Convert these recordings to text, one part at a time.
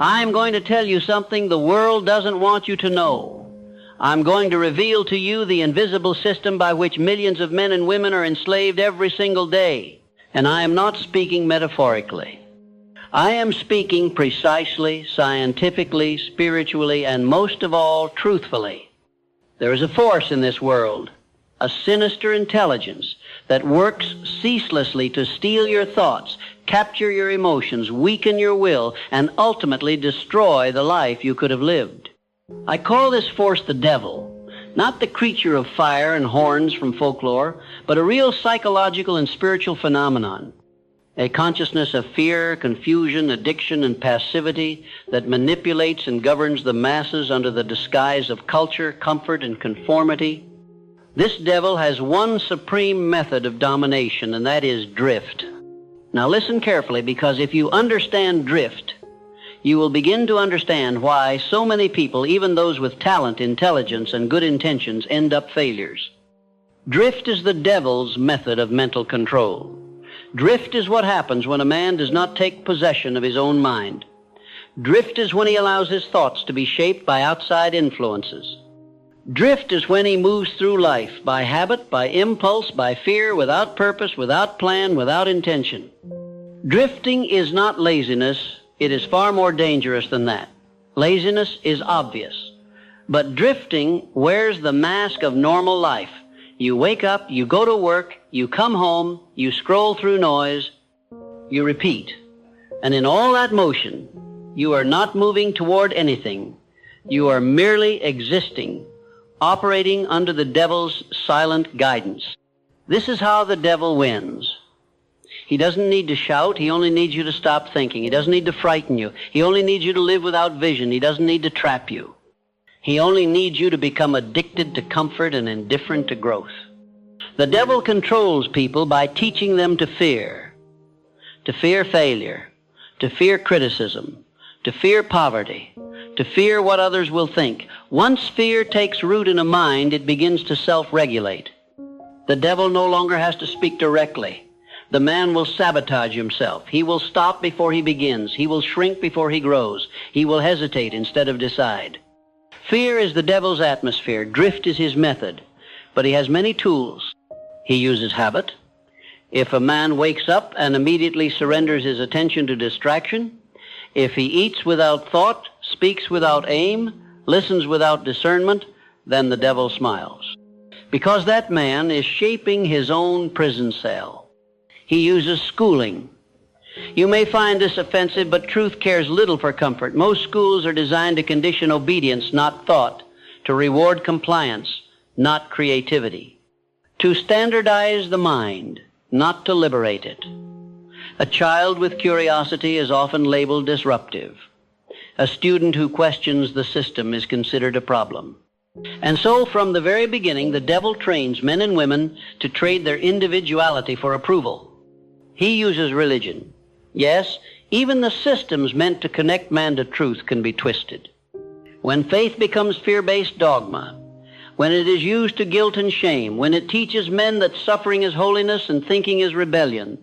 I'm going to tell you something the world doesn't want you to know. I'm going to reveal to you the invisible system by which millions of men and women are enslaved every single day. And I am not speaking metaphorically. I am speaking precisely, scientifically, spiritually, and most of all, truthfully. There is a force in this world, a sinister intelligence that works ceaselessly to steal your thoughts, capture your emotions, weaken your will, and ultimately destroy the life you could have lived. I call this force the devil, not the creature of fire and horns from folklore, but a real psychological and spiritual phenomenon. A consciousness of fear, confusion, addiction, and passivity that manipulates and governs the masses under the disguise of culture, comfort, and conformity. This devil has one supreme method of domination, and that is drift. Now listen carefully, because if you understand drift, you will begin to understand why so many people, even those with talent, intelligence, and good intentions, end up failures. Drift is the devil's method of mental control. Drift is what happens when a man does not take possession of his own mind. Drift is when he allows his thoughts to be shaped by outside influences. Drift is when he moves through life by habit, by impulse, by fear, without purpose, without plan, without intention. Drifting is not laziness. It is far more dangerous than that. Laziness is obvious. But drifting wears the mask of normal life. You wake up, you go to work, you come home, you scroll through noise, you repeat. And in all that motion, you are not moving toward anything. You are merely existing, operating under the devil's silent guidance. This is how the devil wins. He doesn't need to shout. He only needs you to stop thinking. He doesn't need to frighten you. He only needs you to live without vision. He doesn't need to trap you. He only needs you to become addicted to comfort and indifferent to growth. The devil controls people by teaching them to fear failure, to fear criticism, to fear poverty, to fear what others will think. Once fear takes root in a mind, it begins to self-regulate. The devil no longer has to speak directly. The man will sabotage himself. He will stop before he begins. He will shrink before he grows. He will hesitate instead of decide. Fear is the devil's atmosphere. Drift is his method. But he has many tools. He uses habit. If a man wakes up and immediately surrenders his attention to distraction, if he eats without thought, speaks without aim, listens without discernment, then the devil smiles. Because that man is shaping his own prison cell. He uses schooling. You may find this offensive, but truth cares little for comfort. Most schools are designed to condition obedience, not thought, to reward compliance, not creativity, to standardize the mind, not to liberate it. A child with curiosity is often labeled disruptive. A student who questions the system is considered a problem. And so from the very beginning, the devil trains men and women to trade their individuality for approval. He uses religion. Yes, even the systems meant to connect man to truth can be twisted. When faith becomes fear-based dogma, when it is used to guilt and shame, when it teaches men that suffering is holiness and thinking is rebellion,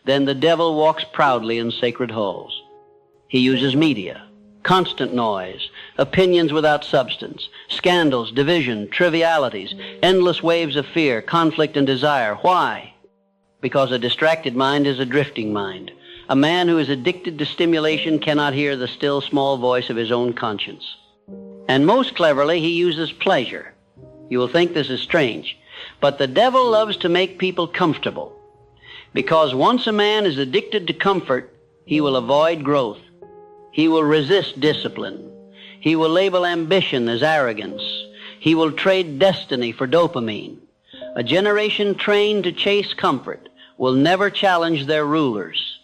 then the devil walks proudly in sacred halls. He uses media, constant noise, opinions without substance, scandals, division, trivialities, endless waves of fear, conflict, and desire. Why? Because a distracted mind is a drifting mind. A man who is addicted to stimulation cannot hear the still small voice of his own conscience. And most cleverly, he uses pleasure. You will think this is strange, but the devil loves to make people comfortable. Because once a man is addicted to comfort, he will avoid growth. He will resist discipline. He will label ambition as arrogance. He will trade destiny for dopamine. A generation trained to chase comfort will never challenge their rulers.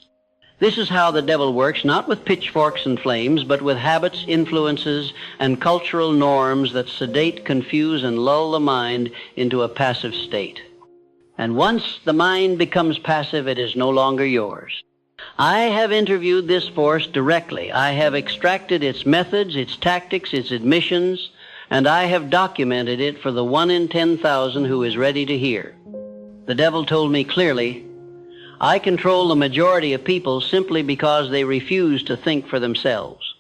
This is how the devil works, not with pitchforks and flames, but with habits, influences, and cultural norms that sedate, confuse, and lull the mind into a passive state. And once the mind becomes passive, it is no longer yours. I have interviewed this force directly. I have extracted its methods, its tactics, its admissions, and I have documented it for the 1 in 10,000 who is ready to hear. The devil told me clearly, I control the majority of people simply because they refuse to think for themselves.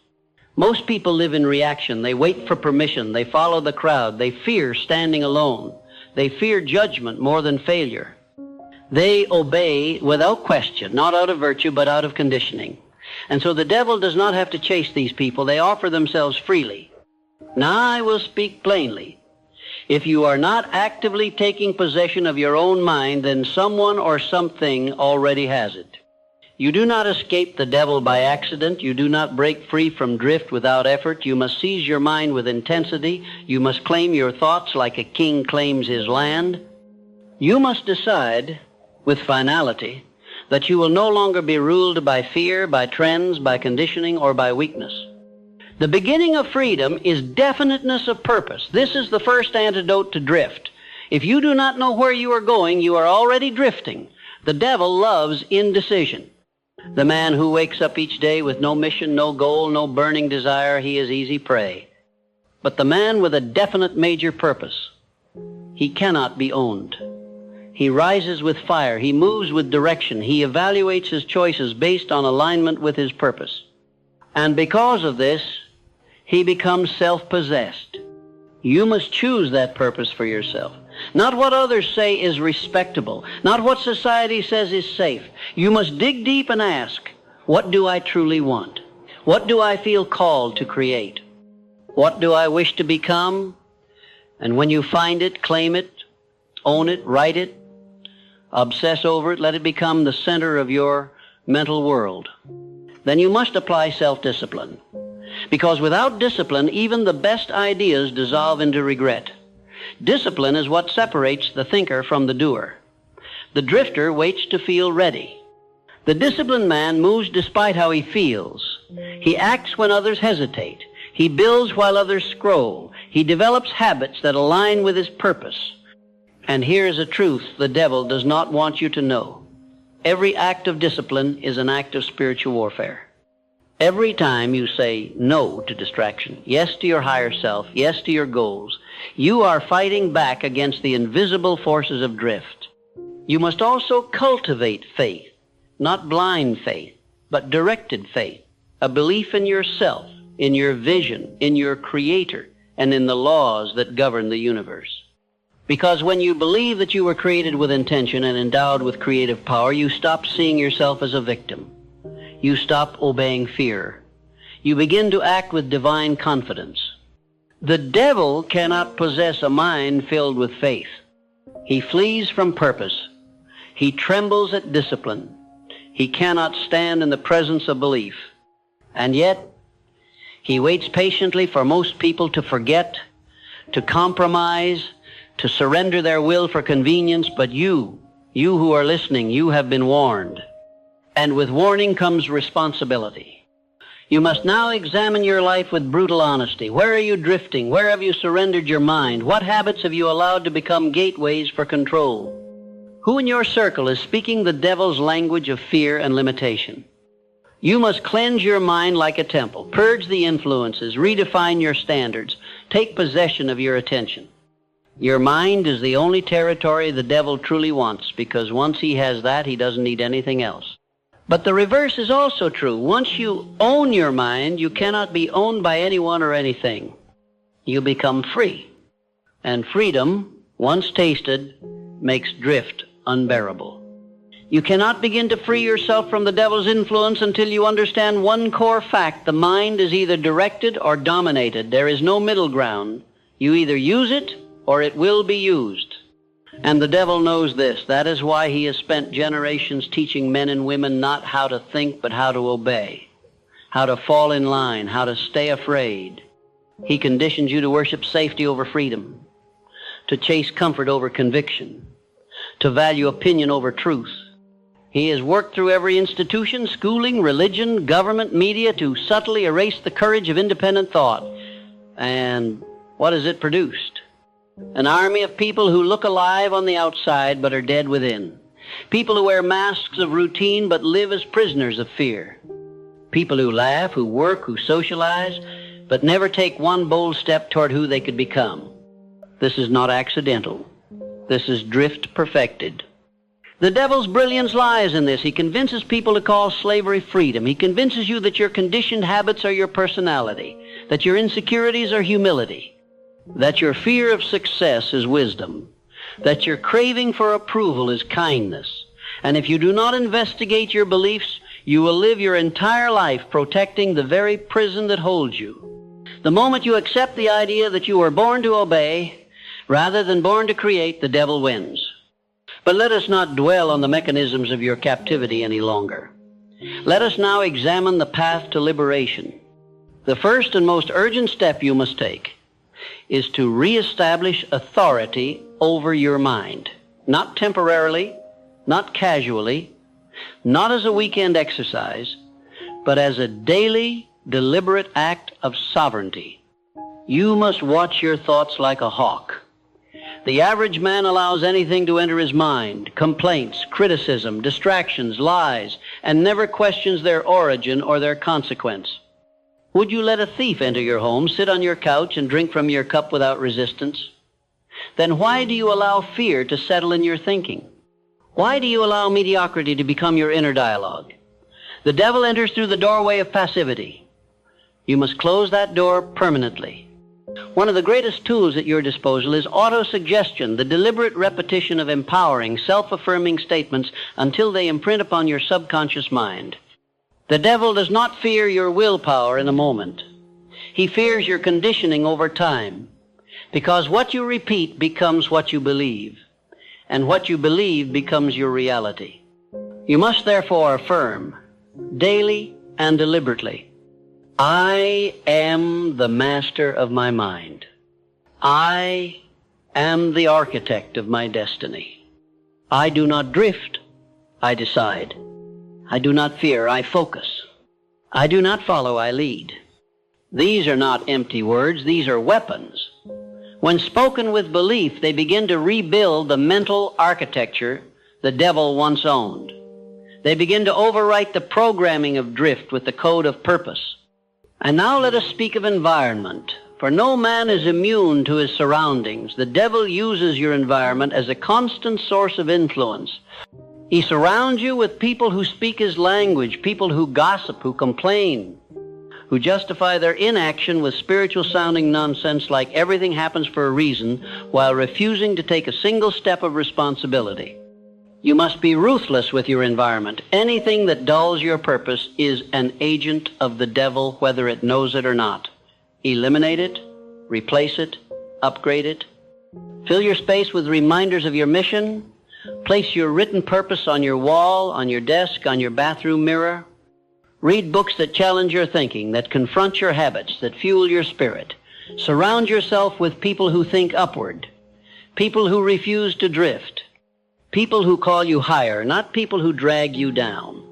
Most people live in reaction. They wait for permission. They follow the crowd. They fear standing alone. They fear judgment more than failure. They obey without question, not out of virtue, but out of conditioning. And so the devil does not have to chase these people. They offer themselves freely. Now I will speak plainly. If you are not actively taking possession of your own mind, then someone or something already has it. You do not escape the devil by accident. You do not break free from drift without effort. You must seize your mind with intensity. You must claim your thoughts like a king claims his land. You must decide with finality that you will no longer be ruled by fear, by trends, by conditioning, or by weakness. The beginning of freedom is definiteness of purpose. This is the first antidote to drift. If you do not know where you are going, you are already drifting. The devil loves indecision. The man who wakes up each day with no mission, no goal, no burning desire, he is easy prey. But the man with a definite major purpose, he cannot be owned. He rises with fire. He moves with direction. He evaluates his choices based on alignment with his purpose. And because of this, he becomes self-possessed. You must choose that purpose for yourself. Not what others say is respectable, not what society says is safe. You must dig deep and ask, what do I truly want? What do I feel called to create? What do I wish to become? And when you find it, claim it, own it, write it, obsess over it, let it become the center of your mental world. Then you must apply self-discipline. Because without discipline, even the best ideas dissolve into regret. Discipline is what separates the thinker from the doer. The drifter waits to feel ready. The disciplined man moves despite how he feels. He acts when others hesitate. He builds while others scroll. He develops habits that align with his purpose. And here is a truth the devil does not want you to know. Every act of discipline is an act of spiritual warfare. Every time you say no to distraction, yes to your higher self, yes to your goals, you are fighting back against the invisible forces of drift. You must also cultivate faith, not blind faith, but directed faith, a belief in yourself, in your vision, in your Creator, and in the laws that govern the universe. Because when you believe that you were created with intention and endowed with creative power, you stop seeing yourself as a victim. You stop obeying fear. You begin to act with divine confidence. The devil cannot possess a mind filled with faith. He flees from purpose. He trembles at discipline. He cannot stand in the presence of belief. And yet, he waits patiently for most people to forget, to compromise, to surrender their will for convenience. But you who are listening, you have been warned. And with warning comes responsibility. You must now examine your life with brutal honesty. Where are you drifting? Where have you surrendered your mind? What habits have you allowed to become gateways for control? Who in your circle is speaking the devil's language of fear and limitation? You must cleanse your mind like a temple, purge the influences, redefine your standards, take possession of your attention. Your mind is the only territory the devil truly wants, because once he has that, he doesn't need anything else. But the reverse is also true. Once you own your mind, you cannot be owned by anyone or anything. You become free. And freedom, once tasted, makes drift unbearable. You cannot begin to free yourself from the devil's influence until you understand one core fact. The mind is either directed or dominated. There is no middle ground. You either use it or it will be used. And the devil knows this. That is why he has spent generations teaching men and women not how to think, but how to obey, how to fall in line, how to stay afraid. He conditions you to worship safety over freedom, to chase comfort over conviction, to value opinion over truth. He has worked through every institution, schooling, religion, government, media, to subtly erase the courage of independent thought. And what has it produced? An army of people who look alive on the outside but are dead within. People who wear masks of routine but live as prisoners of fear. People who laugh, who work, who socialize, but never take one bold step toward who they could become. This is not accidental. This is drift perfected. The devil's brilliance lies in this. He convinces people to call slavery freedom. He convinces you that your conditioned habits are your personality, that your insecurities are humility, that your fear of success is wisdom, that your craving for approval is kindness. And if you do not investigate your beliefs, you will live your entire life protecting the very prison that holds you. The moment you accept the idea that you were born to obey rather than born to create, the devil wins. But let us not dwell on the mechanisms of your captivity any longer. Let us now examine the path to liberation. The first and most urgent step you must take is to reestablish authority over your mind. Not temporarily, not casually, not as a weekend exercise, but as a daily, deliberate act of sovereignty. You must watch your thoughts like a hawk. The average man allows anything to enter his mind: complaints, criticism, distractions, lies, and never questions their origin or their consequence. Would you let a thief enter your home, sit on your couch, and drink from your cup without resistance? Then why do you allow fear to settle in your thinking? Why do you allow mediocrity to become your inner dialogue? The devil enters through the doorway of passivity. You must close that door permanently. One of the greatest tools at your disposal is autosuggestion, the deliberate repetition of empowering, self-affirming statements until they imprint upon your subconscious mind. The devil does not fear your willpower in a moment. He fears your conditioning over time, because what you repeat becomes what you believe, and what you believe becomes your reality. You must therefore affirm, daily and deliberately, I am the master of my mind. I am the architect of my destiny. I do not drift, I decide. I do not fear, I focus. I do not follow, I lead. These are not empty words, these are weapons. When spoken with belief, they begin to rebuild the mental architecture the devil once owned. They begin to overwrite the programming of drift with the code of purpose. And now let us speak of environment, for no man is immune to his surroundings. The devil uses your environment as a constant source of influence. He surrounds you with people who speak his language, people who gossip, who complain, who justify their inaction with spiritual-sounding nonsense like everything happens for a reason, while refusing to take a single step of responsibility. You must be ruthless with your environment. Anything that dulls your purpose is an agent of the devil, whether it knows it or not. Eliminate it, replace it, upgrade it. Fill your space with reminders of your mission. Place your written purpose on your wall, on your desk, on your bathroom mirror. Read books that challenge your thinking, that confront your habits, that fuel your spirit. Surround yourself with people who think upward, people who refuse to drift, people who call you higher, not people who drag you down.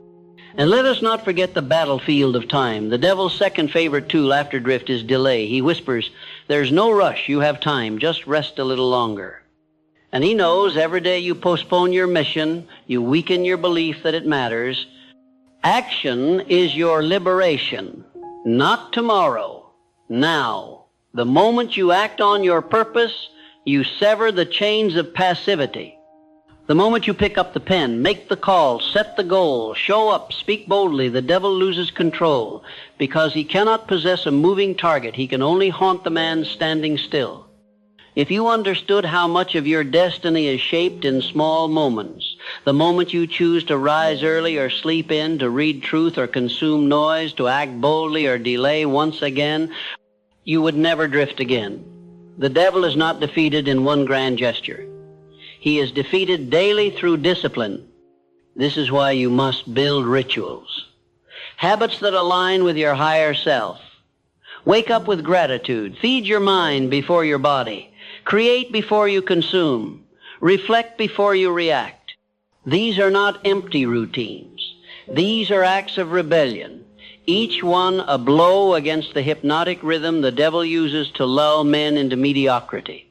And let us not forget the battlefield of time. The devil's second favorite tool after drift is delay. He whispers, there's no rush, you have time, just rest a little longer. And he knows every day you postpone your mission, you weaken your belief that it matters. Action is your liberation, not tomorrow, now. The moment you act on your purpose, you sever the chains of passivity. The moment you pick up the pen, make the call, set the goal, show up, speak boldly, the devil loses control. Because he cannot possess a moving target, he can only haunt the man standing still. If you understood how much of your destiny is shaped in small moments, the moment you choose to rise early or sleep in, to read truth or consume noise, to act boldly or delay once again, you would never drift again. The devil is not defeated in one grand gesture. He is defeated daily through discipline. This is why you must build rituals, habits that align with your higher self. Wake up with gratitude. Feed your mind before your body. Create before you consume. Reflect before you react. These are not empty routines. These are acts of rebellion, each one a blow against the hypnotic rhythm the devil uses to lull men into mediocrity.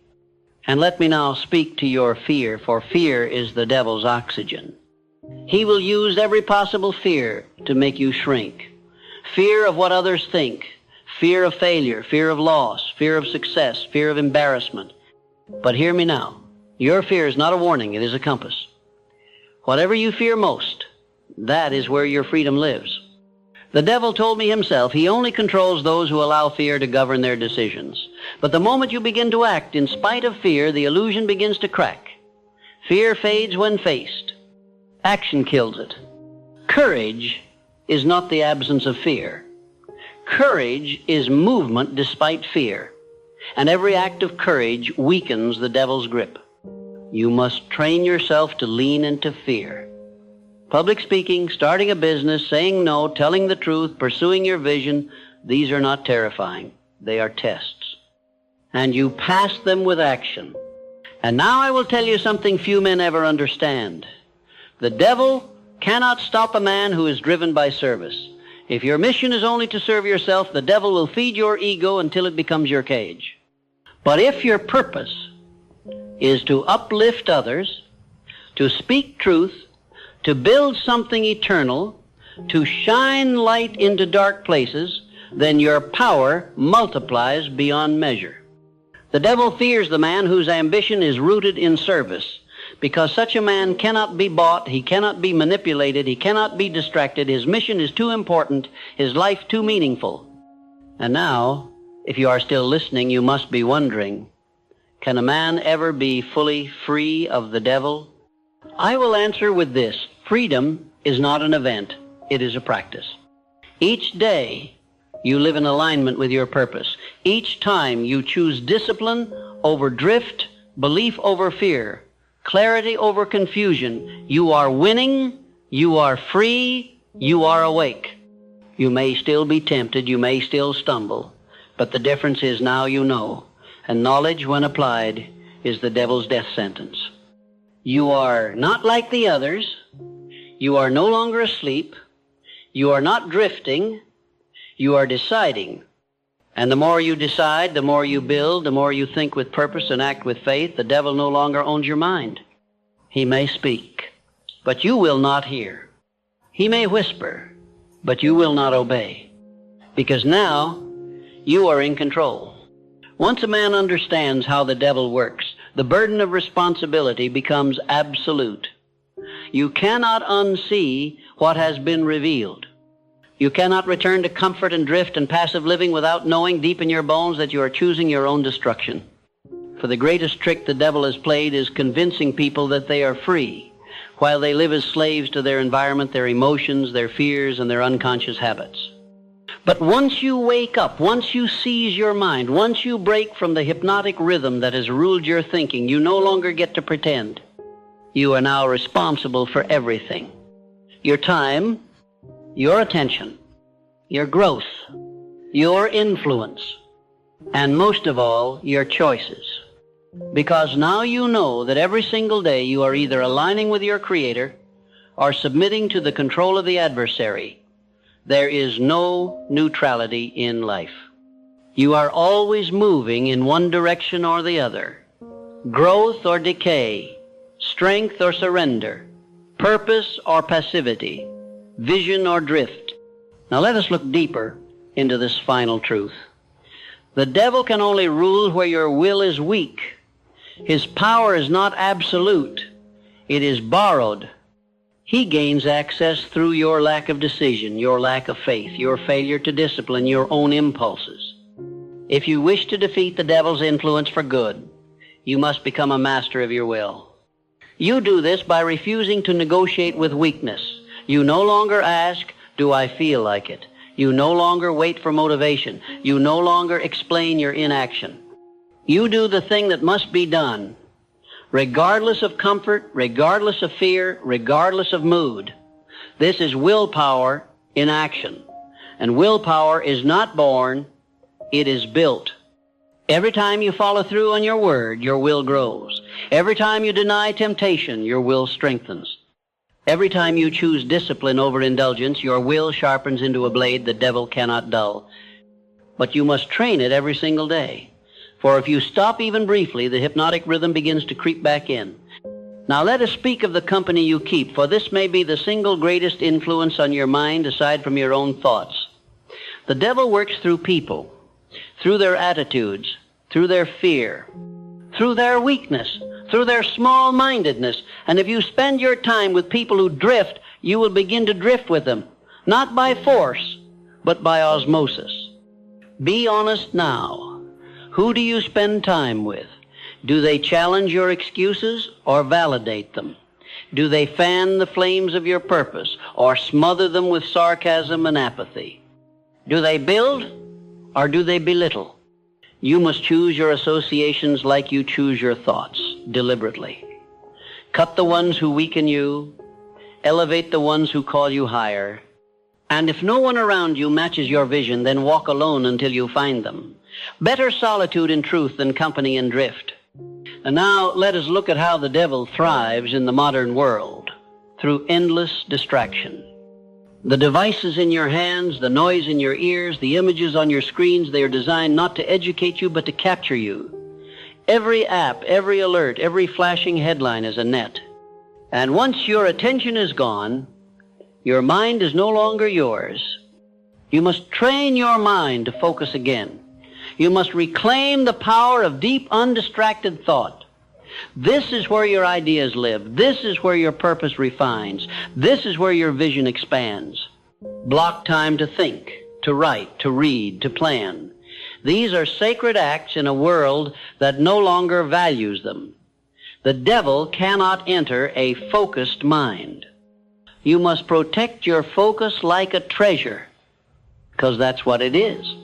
And let me now speak to your fear, for fear is the devil's oxygen. He will use every possible fear to make you shrink. Fear of what others think, fear of failure, fear of loss, fear of success, fear of embarrassment. But hear me now. Your fear is not a warning, it is a compass. Whatever you fear most, that is where your freedom lives. The devil told me himself he only controls those who allow fear to govern their decisions. But the moment you begin to act in spite of fear, the illusion begins to crack. Fear fades when faced. Action kills it. Courage is not the absence of fear. Courage is movement despite fear. And every act of courage weakens the devil's grip. You must train yourself to lean into fear. Public speaking, starting a business, saying no, telling the truth, pursuing your vision, these are not terrifying. They are tests. And you pass them with action. And now I will tell you something few men ever understand. The devil cannot stop a man who is driven by service. If your mission is only to serve yourself, the devil will feed your ego until it becomes your cage. But if your purpose is to uplift others, to speak truth, to build something eternal, to shine light into dark places, then your power multiplies beyond measure. The devil fears the man whose ambition is rooted in service, because such a man cannot be bought, he cannot be manipulated, he cannot be distracted, his mission is too important, his life too meaningful. And now, if you are still listening, you must be wondering, can a man ever be fully free of the devil? I will answer with this. Freedom is not an event. It is a practice. Each day, you live in alignment with your purpose. Each time you choose discipline over drift, belief over fear, clarity over confusion, you are winning, you are free, you are awake. You may still be tempted, you may still stumble, but the difference is now you know, and knowledge, when applied, is the devil's death sentence. You are not like the others. You are no longer asleep. You are not drifting. You are deciding. And the more you decide, the more you build, the more you think with purpose and act with faith, the devil no longer owns your mind. He may speak, but you will not hear. He may whisper, but you will not obey. Because now you are in control. Once a man understands how the devil works, the burden of responsibility becomes absolute. You cannot unsee what has been revealed. You cannot return to comfort and drift and passive living without knowing deep in your bones that you are choosing your own destruction. For the greatest trick the devil has played is convincing people that they are free, while they live as slaves to their environment, their emotions, their fears, and their unconscious habits. But once you wake up, once you seize your mind, once you break from the hypnotic rhythm that has ruled your thinking, you no longer get to pretend. You are now responsible for everything. Your time, your attention, your growth, your influence, and most of all, your choices. Because now you know that every single day you are either aligning with your Creator or submitting to the control of the adversary. There is no neutrality in life. You are always moving in one direction or the other. Growth or decay, strength or surrender, purpose or passivity, vision or drift. Now let us look deeper into this final truth. The devil can only rule where your will is weak. His power is not absolute. It is borrowed. He gains access through your lack of decision, your lack of faith, your failure to discipline your own impulses. If you wish to defeat the devil's influence for good, you must become a master of your will. You do this by refusing to negotiate with weakness. You no longer ask, do I feel like it? You no longer wait for motivation. You no longer explain your inaction. You do the thing that must be done, regardless of comfort, regardless of fear, regardless of mood. This is willpower in action. And willpower is not born, it is built. Every time you follow through on your word, your will grows. Every time you deny temptation, your will strengthens. Every time you choose discipline over indulgence, your will sharpens into a blade the devil cannot dull. But you must train it every single day. For if you stop even briefly, the hypnotic rhythm begins to creep back in. Now let us speak of the company you keep, for this may be the single greatest influence on your mind aside from your own thoughts. The devil works through people, through their attitudes, through their fear, through their weakness, through their small-mindedness. And if you spend your time with people who drift, you will begin to drift with them, not by force, but by osmosis. Be honest now. Who do you spend time with? Do they challenge your excuses or validate them? Do they fan the flames of your purpose or smother them with sarcasm and apathy? Do they build or do they belittle? You must choose your associations like you choose your thoughts, deliberately. Cut the ones who weaken you, elevate the ones who call you higher, and if no one around you matches your vision, then walk alone until you find them. Better solitude in truth than company in drift. And now let us look at how the devil thrives in the modern world, through endless distraction. The devices in your hands, the noise in your ears, the images on your screens, they are designed not to educate you, but to capture you. Every app, every alert, every flashing headline is a net. And once your attention is gone, your mind is no longer yours. You must train your mind to focus again. You must reclaim the power of deep, undistracted thought. This is where your ideas live. This is where your purpose refines. This is where your vision expands. Block time to think, to write, to read, to plan. These are sacred acts in a world that no longer values them. The devil cannot enter a focused mind. You must protect your focus like a treasure, because that's what it is.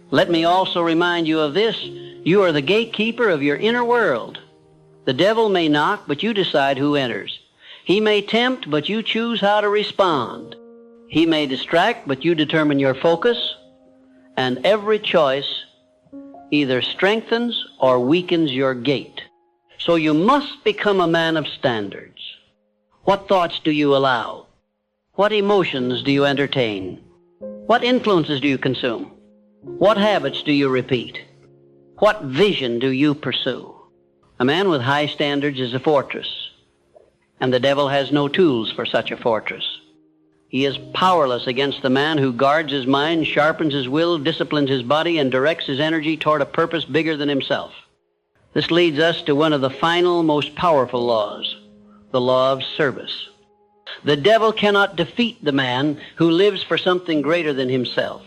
Let me also remind you of this. You are the gatekeeper of your inner world. The devil may knock, but you decide who enters. He may tempt, but you choose how to respond. He may distract, but you determine your focus. And every choice either strengthens or weakens your gate. So you must become a man of standards. What thoughts do you allow? What emotions do you entertain? What influences do you consume? What habits do you repeat? What vision do you pursue? A man with high standards is a fortress, and the devil has no tools for such a fortress. He is powerless against the man who guards his mind, sharpens his will, disciplines his body, and directs his energy toward a purpose bigger than himself. This leads us to one of the final, most powerful laws, the law of service. The devil cannot defeat the man who lives for something greater than himself.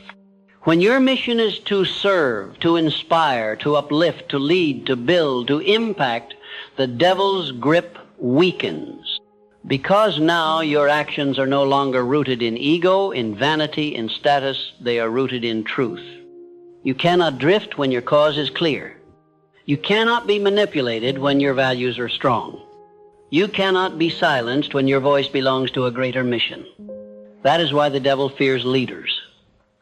When your mission is to serve, to inspire, to uplift, to lead, to build, to impact, the devil's grip weakens. Because now your actions are no longer rooted in ego, in vanity, in status, they are rooted in truth. You cannot drift when your cause is clear. You cannot be manipulated when your values are strong. You cannot be silenced when your voice belongs to a greater mission. That is why the devil fears leaders.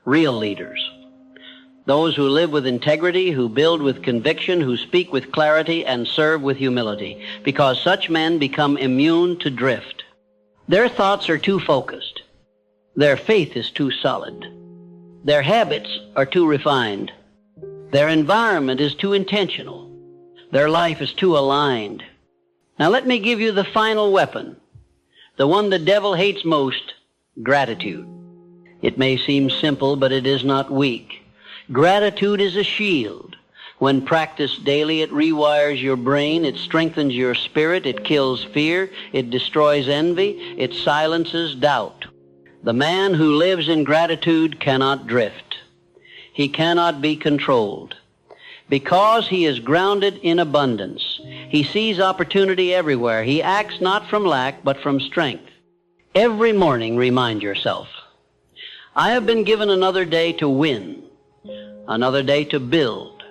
Real leaders. Those who live with integrity, who build with conviction, who speak with clarity, and serve with humility, because such men become immune to drift. Their thoughts are too focused. Their faith is too solid. Their habits are too refined. Their environment is too intentional. Their life is too aligned. Now let me give you the final weapon, the one the devil hates most, gratitude. It may seem simple, but it is not weak. Gratitude is a shield. When practiced daily, it rewires your brain, it strengthens your spirit, it kills fear, it destroys envy, it silences doubt. The man who lives in gratitude cannot drift. He cannot be controlled. Because he is grounded in abundance, he sees opportunity everywhere. He acts not from lack, but from strength. Every morning, remind yourself, I have been given another day to win, another day to build,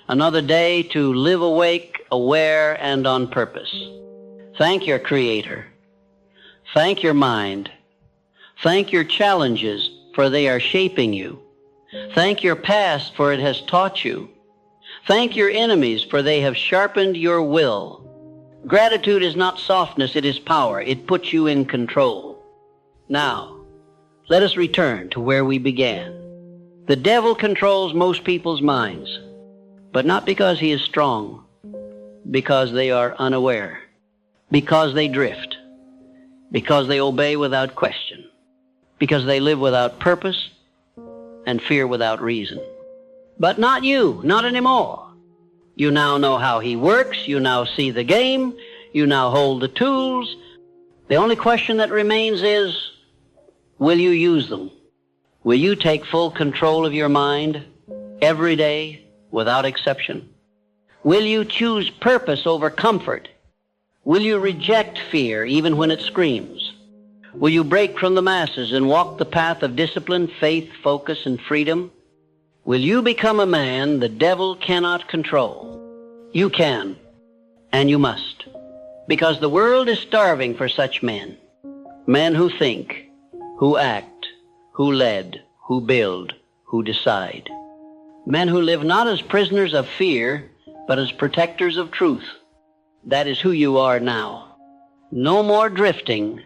another day to live awake, aware, and on purpose. Thank your Creator. Thank your mind. Thank your challenges, for they are shaping you. Thank your past, for it has taught you. Thank your enemies, for they have sharpened your will. Gratitude is not softness, it is power. It puts you in control. Now, let us return to where we began. The devil controls most people's minds, but not because he is strong, because they are unaware, because they drift, because they obey without question, because they live without purpose and fear without reason. But not you, not anymore. You now know how he works. You now see the game. You now hold the tools. The only question that remains is, will you use them? Will you take full control of your mind every day without exception? Will you choose purpose over comfort? Will you reject fear even when it screams? Will you break from the masses and walk the path of discipline, faith, focus, and freedom? Will you become a man the devil cannot control? You can, and you must, because the world is starving for such men. Men who think, who act, who lead, who build, who decide. Men who live not as prisoners of fear, but as protectors of truth. That is who you are now. No more drifting,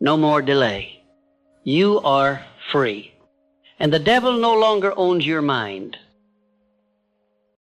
no more delay. You are free. And the devil no longer owns your mind.